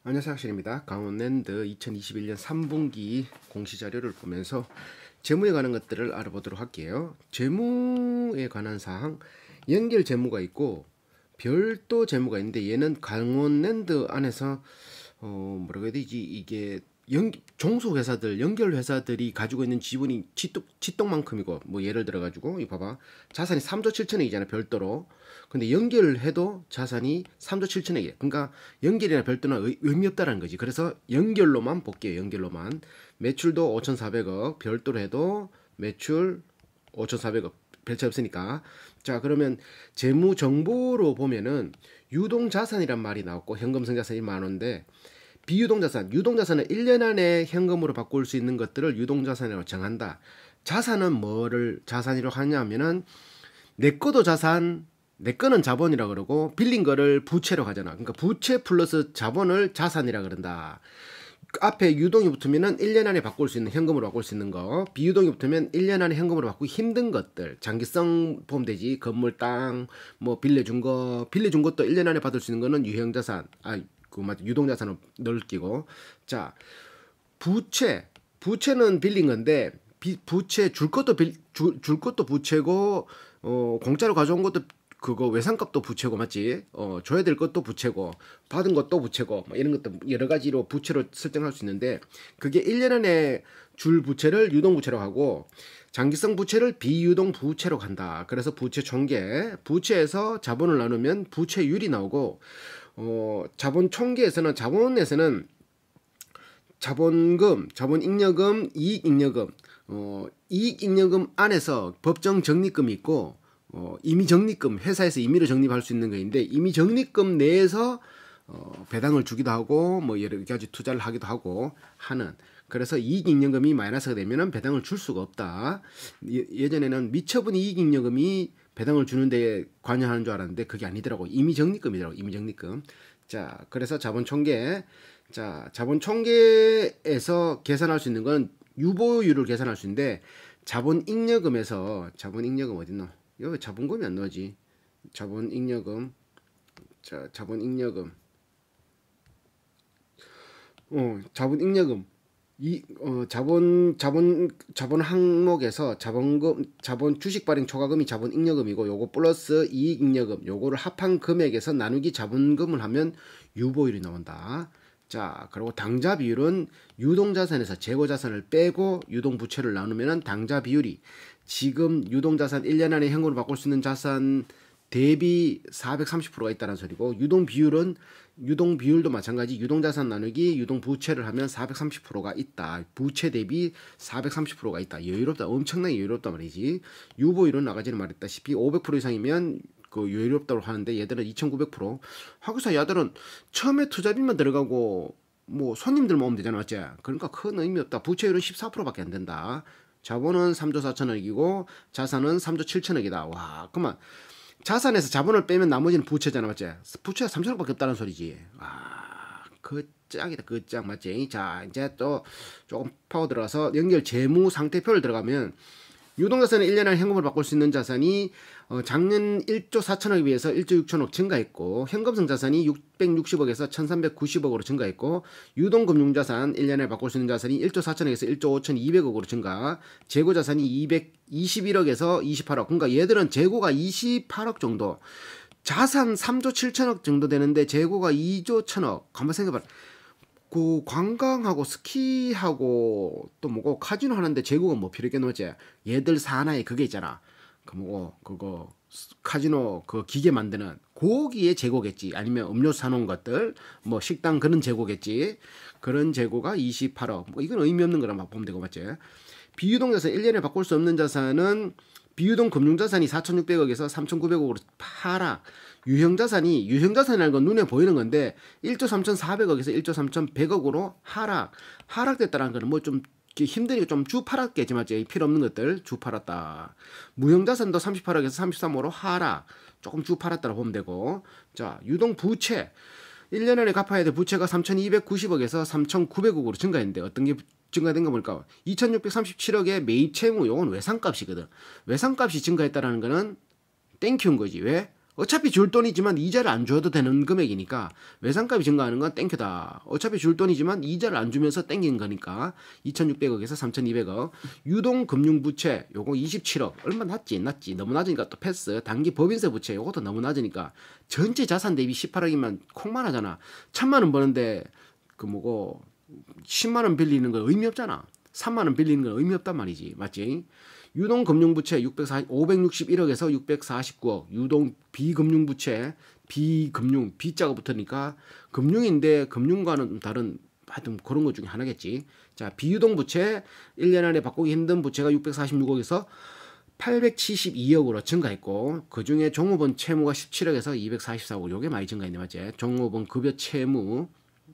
안녕하세요. 학실입니다. 강원랜드 2021년 3분기 공시자료를 보면서 재무에 관한 것들을 알아보도록 할게요. 재무에 관한 사항, 연결 재무가 있고 별도 재무가 있는데 얘는 강원랜드 안에서 뭐라고 해야 되지? 이게 종속회사들, 연결회사들이 가지고 있는 지분이 치똥만큼이고, 뭐 예를 들어가지고 이 봐봐, 자산이 3조 7천억이잖아 별도로. 근데 연결을 해도 자산이 3조 7천억이야. 그러니까 연결이나 별도는 의미 없다라는 거지. 그래서 연결로만 볼게요. 연결로만 매출도 5,400억, 별도로 해도 매출 5,400억, 별 차이 없으니까. 자, 그러면 재무 정보로 보면은 유동자산이란 말이 나왔고 현금성자산이 많은데, 비유동자산, 유동자산은 1년 안에 현금으로 바꿀 수 있는 것들을 유동자산이라고 정한다. 자산은 뭐를 자산이라고 하냐면은 내 거도 자산, 내 거는 자본이라 그러고 빌린 거를 부채로 가잖아. 그러니까 부채 플러스 자본을 자산이라 그런다. 앞에 유동이 붙으면은 1년 안에 바꿀 수 있는, 현금으로 바꿀 수 있는 거, 비유동이 붙으면 1년 안에 현금으로 바꾸기 힘든 것들, 장기성 보면 되지. 건물, 땅, 뭐 빌려준 것도 1년 안에 받을 수 있는 거는 유형자산, 유동자산을 넓히고. 자, 부채는 빌린 건데, 부채 줄 것도 줄 것도 부채고, 공짜로 가져온 것도 그거 외상값도 부채고, 맞지? 줘야 될 것도 부채고, 받은 것도 부채고, 뭐 이런 것도 여러 가지로 부채로 설정할 수 있는데, 그게 1년 안에 줄 부채를 유동부채로 하고, 장기성 부채를 비유동 부채로 간다. 그래서 부채 총계, 부채에서 자본을 나누면 부채율이 나오고, 자본 총계에서는, 자본에서는 자본금, 자본잉여금, 이익잉여금, 이익잉여금 안에서 법정 적립금이 있고, 임의적립금, 회사에서 임의로 적립할 수 있는 거인데, 임의적립금 내에서 배당을 주기도 하고, 뭐 여러 가지 투자를 하기도 하고 하는. 그래서 이익잉여금이 마이너스가 되면은 배당을 줄 수가 없다. 예전에는 미처분 이익잉여금이 배당을 주는데 관여하는 줄 알았는데 그게 아니더라고. 임의적립금이더라고. 임의적립금. 자, 그래서 자본총계. 자, 자본총계에서 계산할 수 있는 건 유보율을 계산할 수 있는데, 자본잉여금에서, 자본잉여금 어딨노? 여기 자본금이 안 나오지. 자본잉여금. 자, 자본잉여금. 자본잉여금. 자본 항목에서 자본 주식 발행 초과금이 자본잉여금이고, 요거 플러스 이익잉여금, 요거를 합한 금액에서 나누기 자본금을 하면 유보율이 나온다. 자, 그리고 당좌 비율은 유동자산에서 재고자산을 빼고 유동부채를 나누면 당좌 비율이, 지금 유동자산 1년 안에 현금으로 바꿀 수 있는 자산 대비 430%가 있다는 소리고, 유동비율도 마찬가지. 유동자산 나누기 유동부채를 하면 430%가 있다. 부채 대비 430%가 있다. 여유롭다. 엄청나게 여유롭단 말이지. 유보율은 아까 전에 말했다시피 500% 이상이면 그 여유롭다고 하는데, 얘들은 2900%. 하기사 야들은 처음에 투자비만 들어가고 뭐 손님들만 오면 되잖아, 맞지? 그러니까 큰 의미 없다. 부채율은 14%밖에 안 된다. 자본은 3조 4천억이고 자산은 3조 7천억이다. 와, 그만. 자산에서 자본을 빼면 나머지는 부채잖아, 맞지? 부채가 3천억밖에 없다는 소리지. 그 짱이다, 그 짱, 맞지? 자, 이제 또 조금 파고 들어가서 연결 재무 상태표를 들어가면, 유동자산은 1년 안에 현금으로 바꿀 수 있는 자산이 작년 1조 4천억에 비해서 1조 6천억 증가했고, 현금성 자산이 660억에서 1390억으로 증가했고, 유동금융자산 1년에 바꿀 수 있는 자산이 1조 4천억에서 1조 5200억으로 증가, 재고자산이 221억에서 28억. 그러니까 얘들은 재고가 28억 정도, 자산 3조 7천억 정도 되는데 재고가 2조 1천억. 한번 생각해봐. 그 관광하고 스키하고 또 뭐고 카지노 하는데 재고가 뭐 필요 있겠노지? 얘들 사나이 그게 있잖아. 그 뭐고 그거 카지노 그 기계 만드는 거기에 재고겠지. 아니면 음료수 사놓은 것들, 뭐 식당 그런 재고겠지. 그런 재고가 28억. 뭐 이건 의미 없는 거라 보면 되고, 맞지? 비유동자산 1년에 바꿀 수 없는 자산은 비유동 금융자산이 4,600억에서 3,900억으로 하락. 유형자산이라는 건 눈에 보이는 건데 1조 3,400억에서 1조 3,100억으로 하락됐다는 거는 뭐 좀 힘드니까 좀 주팔았겠지, 맞지? 필요 없는 것들 주팔았다. 무형자산도 38억에서 33억으로 하락, 조금 주팔았다고 보면 되고. 자, 유동부채 1년 안에 갚아야 될 부채가 3,290억에서 3,900억으로 증가했는데, 어떤 게 증가된 거 볼까? 2,637억의 매입 채무, 요건 외상값이거든. 외상값이 증가했다라는 거는 땡큐인 거지. 왜? 어차피 줄 돈이지만 이자를 안 줘도 되는 금액이니까 외상값이 증가하는 건 땡큐다. 어차피 줄 돈이지만 이자를 안 주면서 땡긴 거니까 2,600억에서 3,200억. 유동금융부채 요거 27억. 얼마 낮지? 너무 낮으니까 또 패스. 단기 법인세 부채 요것도 너무 낮으니까 전체 자산 대비 18억이면 콩만 하잖아. 1,000만 원 버는데 그 뭐고 10만 원 빌리는 거 의미 없잖아. 3만 원 빌리는 건 의미 없단 말이지. 맞지? 유동금융부채 561억에서 649억. 유동 비금융부채, 비금융, B자가 붙으니까 금융인데 금융과는 다른 하여튼 그런 것 중에 하나겠지. 자, 비유동부채 1년 안에 바꾸기 힘든 부채가 646억에서 872억으로 증가했고 그중에 종업원 채무가 17억에서 244억. 요게 많이 증가했네. 맞지? 종업원 급여 채무.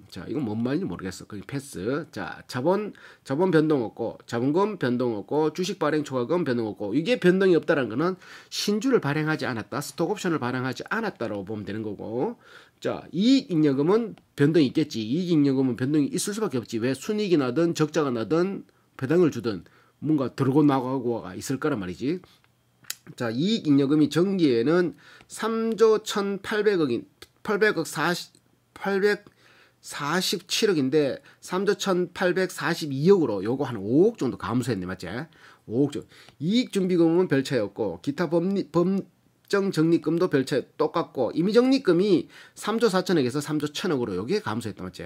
자, 이건 뭔 말인지 모르겠어. 거기 패스. 자, 자본 변동 없고, 자본금 변동 없고, 주식 발행 초과금 변동 없고, 이게 변동이 없다는 거는 신주를 발행하지 않았다, 스톡 옵션을 발행하지 않았다라고 보면 되는 거고, 자, 이익잉여금은 변동이 있겠지. 이익잉여금은 변동이 있을 수밖에 없지. 왜 순이익이 나든 적자가 나든 배당을 주든 뭔가 들고 나가고가 있을 거란 말이지. 자, 이익잉여금이 정기에는 3조 1,800억인 47억인데 3조 1,842억으로 요거 한 5억 정도 감소했네. 맞지? 5억 정도. 이익준비금은 별 차이 없고 기타 법정 적립금도 별 차이 똑같고 임의적립금이 3조 4천억에서 3조 1,000억으로 요게 감소했다. 맞지?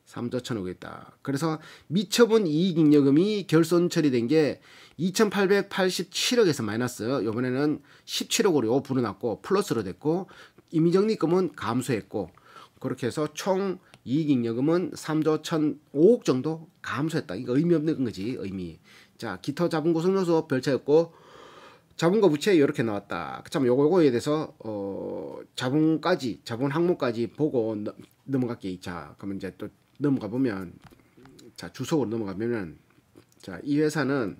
3조 1,000억 있다. 그래서 미처분 이익잉여금이 결손 처리된 게 2,887억에서 마이너스, 요번에는 17억으로 요 불어났고 플러스로 됐고 임의적립금은 감소했고 그렇게 해서 총 이익잉여금은 3조 1,005억 정도 감소했다. 이거 의미 없는 거지, 의미. 자, 기타 자본구성요소 별 차이 없고 자본과 부채 이렇게 나왔다. 참 요거에 대해서 자본 항목까지 보고 넘어갈게. 자, 그러면 이제 또 넘어가 보면 자, 주석으로 넘어가면은 자, 이 회사는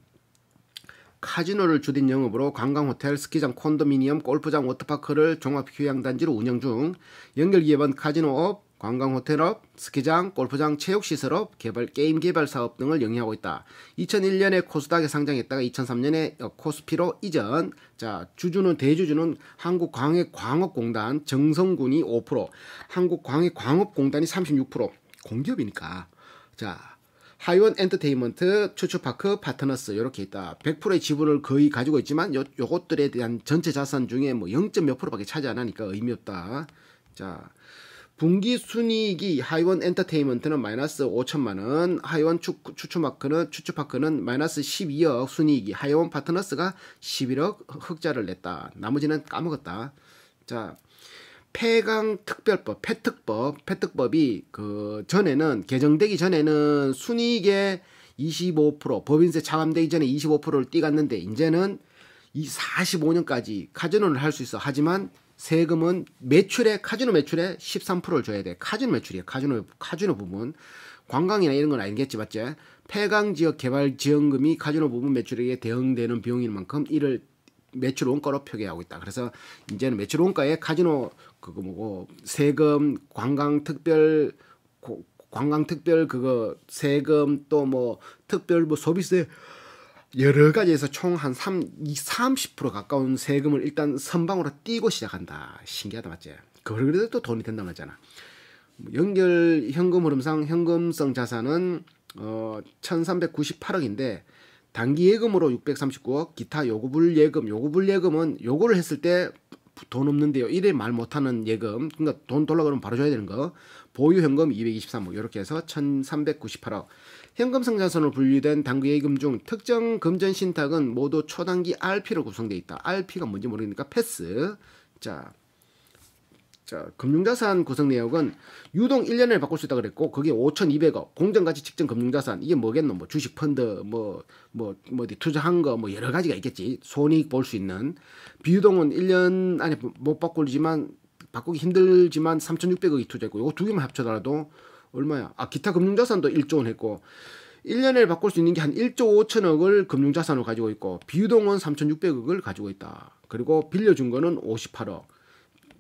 카지노를 주된 영업으로 관광호텔, 스키장, 콘도미니엄, 골프장, 워터파크를 종합휴양단지로 운영 중. 연결기업은 카지노업, 관광호텔업, 스키장, 골프장, 체육시설업, 게임 개발 사업 등을 영위하고 있다. 2001년에 코스닥에 상장했다가 2003년에 코스피로 이전. 자, 대주주는 한국광해광업공단, 정성군이 5%, 한국광해광업공단이 36%, 공기업이니까. 자, 하이원 엔터테인먼트, 추추파크, 파트너스 이렇게 있다. 100%의 지분을 거의 가지고 있지만 요것들에 대한 전체 자산 중에 뭐 0. 몇 %밖에 차지 안 하니까 의미 없다. 자, 분기 순이익이 하이원 엔터테인먼트는 마이너스 5천만 원, 하이원 추추파크는 마이너스 12억 순이익이, 하이원 파트너스가 11억 흑자를 냈다. 나머지는 까먹었다. 자, 폐강 특별법, 폐특법이 그 전에는 개정되기 전에는 순이익의 25%, 법인세 차감되기 전에 25%를 띄갔는데 이제는 이 45년까지 카지노를 할 수 있어. 하지만 세금은 카지노 매출에 13%를 줘야 돼. 카지노 매출이야. 카지노 부분. 관광이나 이런 건 아니겠지, 맞지? 폐강 지역 개발 지원금이 카지노 부분 매출에 대응되는 비용인 만큼 이를 매출 원가로 표기하고 있다. 그래서 이제는 매출 원가에 카지노 세금, 관광 특별 그거 세금 또 뭐 특별 뭐 소비세 여러 가지에서 총 한 30% 가까운 세금을 일단 선방으로 띄고 시작한다. 신기하다, 맞지? 그래도 또 돈이 된다고 하잖아. 연결 현금 흐름상 현금성 자산은 1,398억인데 단기 예금으로 639억, 기타 요구불예금은 요거를 했을 때 돈 없는데요. 이래 말 못하는 예금, 그러니까 돈 돌라 그러면 바로 줘야 되는 거. 보유 현금 223억 이렇게 해서 1,398억. 현금성 자산으로 분류된 당구 예금 중 특정 금전 신탁은 모두 초단기 RP로 구성되어 있다. RP가 뭔지 모르니까 패스. 자, 금융자산 구성 내역은 유동 1년에 바꿀 수 있다 그랬고 그게 5,200억. 공정가치 측정 금융자산 이게 뭐겠노? 뭐 주식 펀드 어디 투자한 거 뭐 여러 가지가 있겠지. 손익 볼 수 있는. 비유동은 1년 안에 못 바꾸지만 바꾸기 힘들지만 3,600억이 투자했고 요거 두 개만 합쳐더라도 얼마야? 기타 금융자산도 1조 원 했고 1년에 바꿀 수 있는 게 한 1조 5천억을 금융자산으로 가지고 있고 비유동은 3,600억을 가지고 있다. 그리고 빌려준 거는 58억.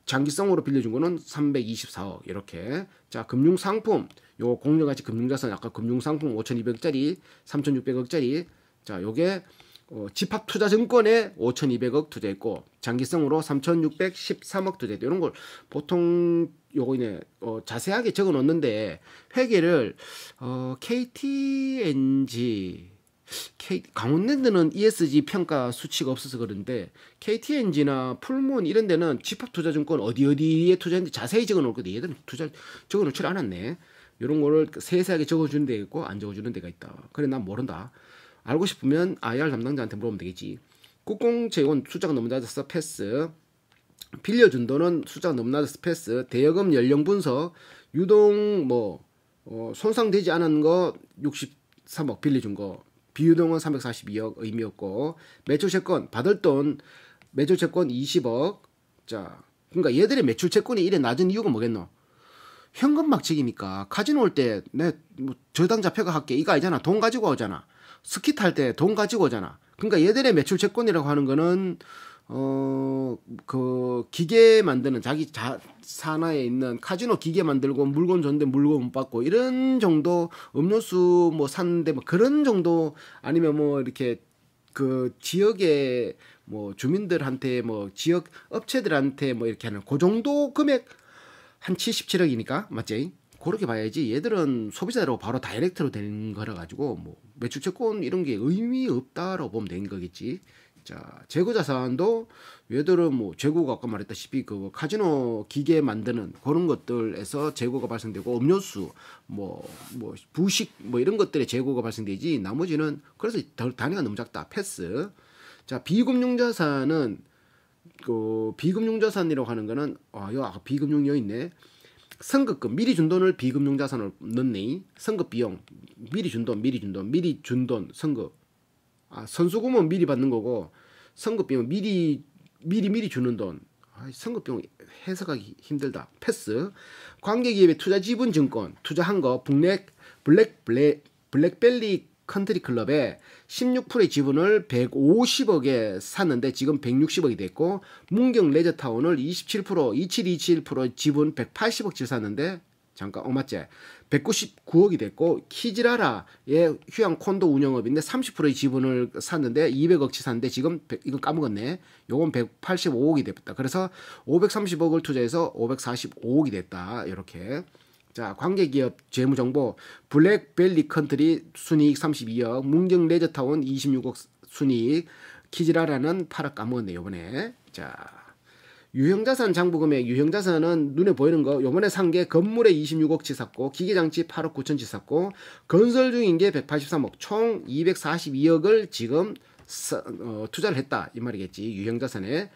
장기성으로 빌려준 거는 324억 이렇게. 자, 금융상품 요 공정가치 금융자산 아까 금융상품 5,200억짜리 3,600억짜리 자 요게 집합투자증권에 5,200억 투자했고 장기성으로 3,613억 투자했다. 이런 걸 보통 요거네 자세하게 적어 놓는데 회계를 KTNG 강원랜드는 ESG 평가 수치가 없어서 그런데 KTNG나 풀문 이런 데는 집합투자증권 어디에 투자했는지 자세히 적어 놓거든. 얘들은 투자 적어 놓질 않았네. 이런 거를 세세하게 적어주는 데가 있고 안 적어주는 데가 있다. 그래 난 모른다. 알고 싶으면 IR 담당자한테 물어보면 되겠지. 국공채권 숫자가 너무 낮아서 패스. 빌려준 돈은 숫자가 너무 낮아서 패스. 대여금 연령 분석. 유동 손상되지 않은 거 63억 빌려준 거. 비유동은 342억 의미 없고. 매출채권 받을 돈 매출채권 20억. 자, 그러니까 얘들의 매출채권이 이래 낮은 이유가 뭐겠노? 현금 막치기니까. 카지노 올 때 내 저당 잡혀가 할게 이거 아니잖아. 돈 가지고 오잖아. 스키 탈 때 돈 가지고 오잖아. 그러니까 얘들의 매출 채권이라고 하는 거는 그 기계 만드는 자기 산하에 있는 카지노 기계 만들고 물건 줬는데 물건 못 받고 이런 정도 음료수 뭐 샀는데 뭐 그런 정도 아니면 뭐 이렇게 그 지역의 뭐 주민들한테 뭐 지역 업체들한테 뭐 이렇게 하는 그 정도 금액 한 77억이니까 맞지? 그렇게 봐야지. 얘들은 소비자로 바로 다이렉트로 되는 거라 가지고 뭐 매출채권 이런 게 의미 없다라고 보면 되는 거겠지. 자, 재고자산도 얘들은 뭐 재고가 아까 말했다시피 그 카지노 기계 만드는 그런 것들에서 재고가 발생되고 음료수 뭐 부식 뭐 이런 것들의 재고가 발생되지. 나머지는 그래서 단위가 너무 작다. 패스. 자, 비금융자산은 그 비금융자산이라고 하는 거는 아까 비금융 있네. 선급금 미리 준 돈을 비금융자산으로 넣네. 선급 비용 미리 준 돈 선급. 선수금은 미리 받는 거고 선급 비용 미리 주는 돈. 선급 비용 해석하기 힘들다. 패스. 관계기업의 투자 지분 증권 투자한 거 블랙벨리 컨트리 클럽에 16%의 지분을 150억에 샀는데 지금 160억이 됐고 문경 레저타운을 27% 지분 180억치 샀는데 잠깐 맞지? 199억이 됐고 키즈라라의 휴양 콘도 운영업인데 30%의 지분을 샀는데 200억치 샀는데 지금 이거 까먹었네. 요건 185억이 됐다. 그래서 530억을 투자해서 545억이 됐다. 이렇게. 자, 관계기업 재무정보 블랙벨리 컨트리 순이익 32억 문경 레저타운 26억 순이익 키즈라라는 8억 까먹었네 요번에. 자, 유형자산 장부금액 유형자산은 눈에 보이는 거 요번에 산 게 건물에 26억치 샀고 기계장치 8억 9천치 샀고 건설 중인 게 183억 총 242억을 지금 투자를 했다 이 말이겠지. 유형자산에.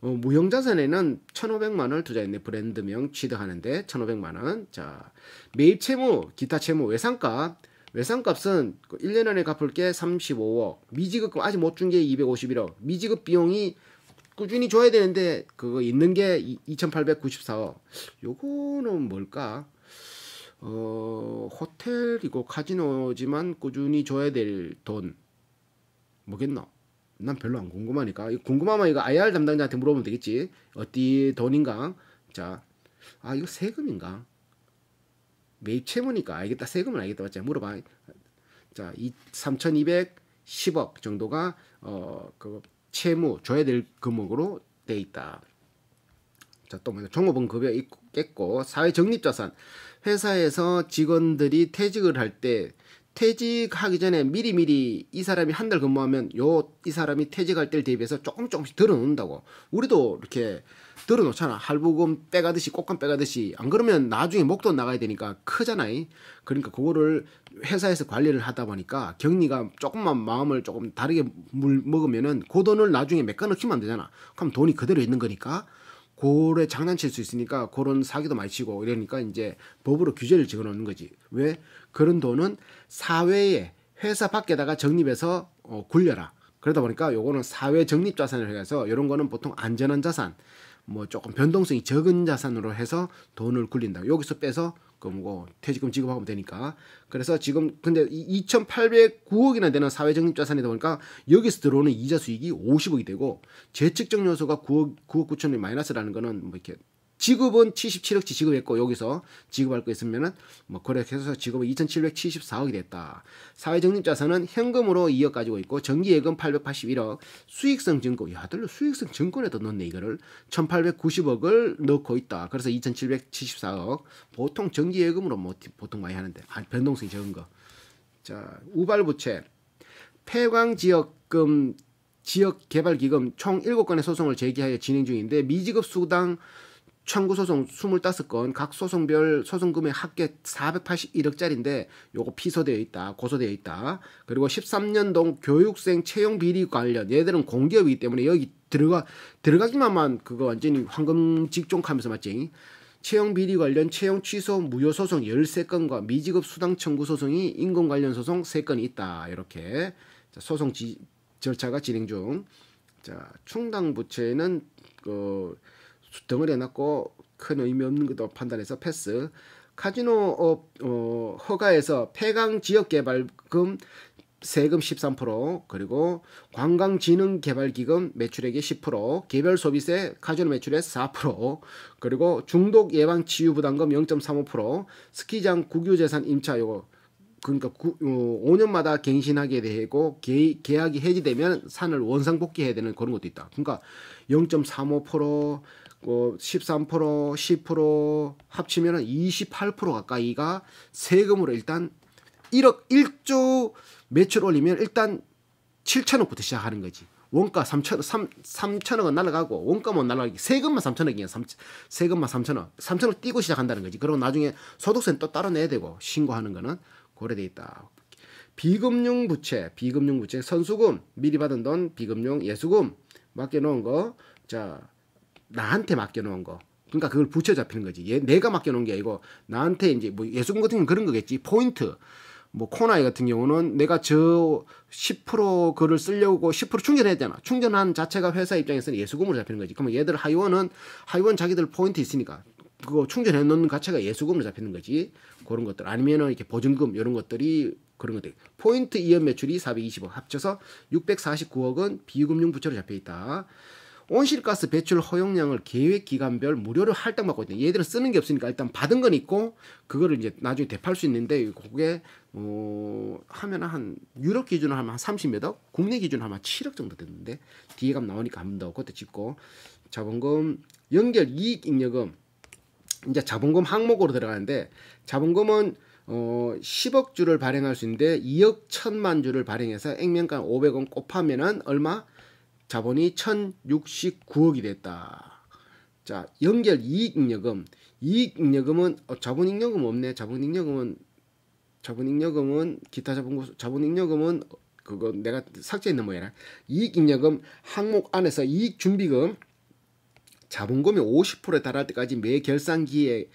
무형자산에는 1,500만 원을 투자했네. 브랜드명 취득하는데 1,500만 원. 자, 매입 채무, 기타 채무, 외상값은 1년 안에 갚을 게 35억. 미지급금 아직 못 준 게 251억. 미지급 비용이 꾸준히 줘야 되는데 그거 있는 게 2,894억. 요거는 뭘까? 호텔이고 카지노지만 꾸준히 줘야 될 돈 뭐겠노? 난 별로 안 궁금하니까. 궁금하면 이거 IR 담당자한테 물어보면 되겠지. 어디 돈인가? 자, 이거 세금인가? 매입 채무니까 알겠다. 세금은 알겠다. 맞지? 물어봐. 자, 3,210억 정도가 그 채무 줘야 될 금액으로 돼 있다. 자, 또 뭐냐? 종업원 급여 있겠고 사회 적립자산. 회사에서 직원들이 퇴직을 할 때 퇴직하기 전에 미리 이 사람이 한 달 근무하면 이 사람이 퇴직할 때를 대비해서 조금씩 들어놓는다고. 우리도 이렇게 들어놓잖아. 할부금 빼가듯이 꽃감 빼가듯이. 안 그러면 나중에 목돈 나가야 되니까 크잖아. 그러니까 그거를 회사에서 관리를 하다 보니까 경리가 조금만 마음을 조금 다르게 먹으면은 그 돈을 나중에 메꿔넣기만 안 되잖아. 그럼 돈이 그대로 있는 거니까 고래 장난칠 수 있으니까 그런 사기도 많이 치고 이러니까 이제 법으로 규제를 지어놓는 거지. 왜? 그런 돈은 사회에 회사 밖에다가 적립해서 굴려라. 그러다 보니까 요거는 사회 적립 자산을 해서 이런 거는 보통 안전한 자산, 뭐 조금 변동성이 적은 자산으로 해서 돈을 굴린다. 여기서 빼서 뭐 퇴직금 지급하면 되니까. 그래서 지금 근데 2,809억이나 되는 사회 적립 자산이다 보니까 여기서 들어오는 이자 수익이 50억이 되고 재측정 요소가 9억 9천이 마이너스라는 거는 뭐 이렇게 지급은 77억치 지급했고 여기서 지급할 거 있으면은 뭐 그렇게 해서 지급은 2,774억이 됐다. 사회적립자산은 현금으로 2억 가지고 있고 정기예금 881억, 수익성 증권, 야들 수익성 증권에도 넣네 이거를 1,890억을 넣고 있다. 그래서 2,774억. 보통 정기예금으로 뭐 보통 많이 하는데 변동성이 적은 거. 자, 우발부채 폐광지역금 지역개발기금 총 7건의 소송을 제기하여 진행 중인데 미지급 수당 청구 소송 25건, 각 소송별 소송금액 합계 481억짜리인데 요거 피소되어 있다, 고소되어 있다. 그리고 13년도 교육생 채용 비리 관련, 얘들은 공기업이기 때문에 여기 들어가기만만 그거 완전히 황금 직종하면서 맞지? 채용 비리 관련 채용 취소 무효 소송 13건과 미지급 수당 청구 소송이 인권 관련 소송 3건이 있다. 이렇게 소송 절차가 진행 중. 자, 충당 부채는 덩어리 해놨고 큰 의미 없는 것도 판단해서 패스. 카지노업 허가에서 폐강 지역개발금 세금 13%, 그리고 관광진흥개발기금 매출액의 10%, 개별소비세 카지노 매출액 4%, 그리고 중독 예방 치유 부담금 0.35%, 스키장 국유재산 임차 요거 그러니까 5년마다 갱신하게 되고 계약이 해지되면 산을 원상복귀해야 되는 그런 것도 있다. 그러니까 0.35%, 13%, 10% 합치면은 28% 가까이가 세금으로 일단 1조 매출 올리면 일단 7천억부터 시작하는 거지. 원가 3천억은 날아가고 원가 못 날아가기 세금만 3천억이야. 세금만 3천억 띄고 시작한다는 거지. 그리고 나중에 소득세는 또 따로 내야 되고 신고하는 거는 고려돼 있다. 비금융 부채 선수금 미리 받은 돈 비금융 예수금 맡겨놓은 거. 자, 나한테 맡겨놓은 거. 그러니까 그걸 부채 잡히는 거지. 내가 맡겨놓은 게 아니고 나한테 이제 뭐 예수금 같은 건 그런 거겠지. 포인트. 뭐 코나이 같은 경우는 내가 저 10% 그를 쓰려고 10% 충전해야 되잖아. 충전한 자체가 회사 입장에서는 예수금으로 잡히는 거지. 그러면 얘들 하이원 자기들 포인트 있으니까 그거 충전해 놓는 가치가 예수금으로 잡히는 거지. 그런 것들 아니면은 이렇게 보증금 이런 것들이 그런 것들. 포인트 이연 매출이 420억 합쳐서 649억은 비금융 부채로 잡혀 있다. 온실가스 배출 허용량을 계획 기간별 무료로 할당받고 있다. 얘들은 쓰는 게 없으니까 일단 받은 건 있고 그거를 이제 나중에 되팔 수 있는데 그게 하면 한 유럽 기준으로 하면 한 30몇 억, 국내 기준으로 하면 7억 정도 되는데 뒤에 감 나오니까 한 번 더 그때 짚고. 자본금 연결 이익 잉여금 이제 자본금 항목으로 들어가는데 자본금은 10억 주를 발행할 수 있는데 2억 1천만 주를 발행해서 액면가 500원 곱하면은 얼마? 자본이 1,069억이 됐다. 자, 연결 이익잉여금. 이익잉여금은 자본잉여금 없네. 자본잉여금은 기타 자본잉여금은 그거 내가 삭제했는 모양이라. 이익잉여금 항목 안에서 이익준비금 자본금이 50%에 달할 때까지 매 결산기에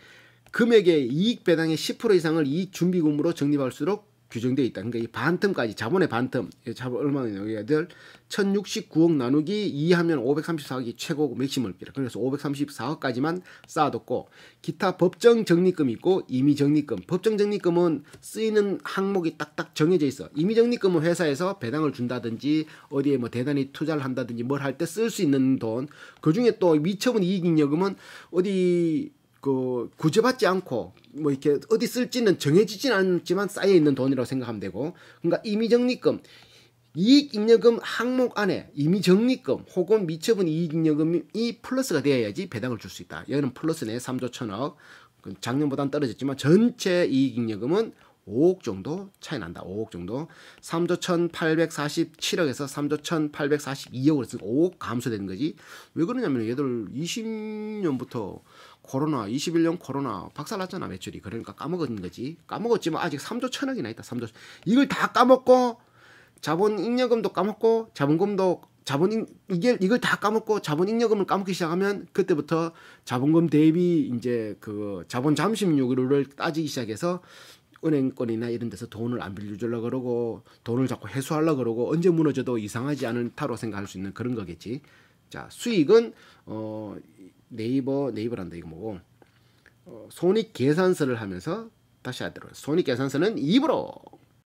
금액의 이익 배당의 10% 이상을 이익준비금으로 적립할수록 규정되어 있다. 그러니까 이 반틈까지 자본의 반틈 얼마나 얘들 1,069억 나누기 2 하면 534억이 최고 맥시멀 비라. 그래서 534억까지만 쌓아뒀고 기타 법정 적립금이 있고 임의 적립금. 법정 적립금은 쓰이는 항목이 딱딱 정해져 있어. 임의 적립금은 회사에서 배당을 준다든지 어디에 뭐 대단히 투자를 한다든지 뭘 할 때 쓸 수 있는 돈. 그중에 또 미처분 이익잉여금은 어디 구제받지 않고 뭐 이렇게 어디 쓸지는 정해지진 않지만 쌓여 있는 돈이라고 생각하면 되고. 그러니까 임의적립금 이익잉여금 항목 안에 임의적립금 혹은 미처분 이익잉여금이 플러스가 되어야지 배당을 줄 수 있다. 얘는 플러스네. 3조 1천억. 작년보다는 떨어졌지만 전체 이익잉여금은 5억 정도 차이 난다. 5억 정도. 3조 1,847억에서 3조 1,842억으로 해서 5억 감소되는 거지. 왜 그러냐면 얘들 20년부터 코로나 21년 코로나 박살났잖아 매출이. 그러니까 까먹은 거지. 까먹었지만 아직 3조 1,000억이나 있다. 3조. 이걸 다 까먹고 자본잉여금도 까먹고 이걸 다 까먹고 자본잉여금을 까먹기 시작하면 그때부터 자본금 대비 이제 그 자본 잠식률을 따지기 시작해서 은행권이나 이런 데서 돈을 안 빌려주려고 그러고 돈을 자꾸 회수하려고 그러고 언제 무너져도 이상하지 않다고 생각할 수 있는 그런 거겠지. 자, 수익은 네이버란다 이거 뭐고 손익계산서를 하면서 다시 하도록. 손익계산서는 입으로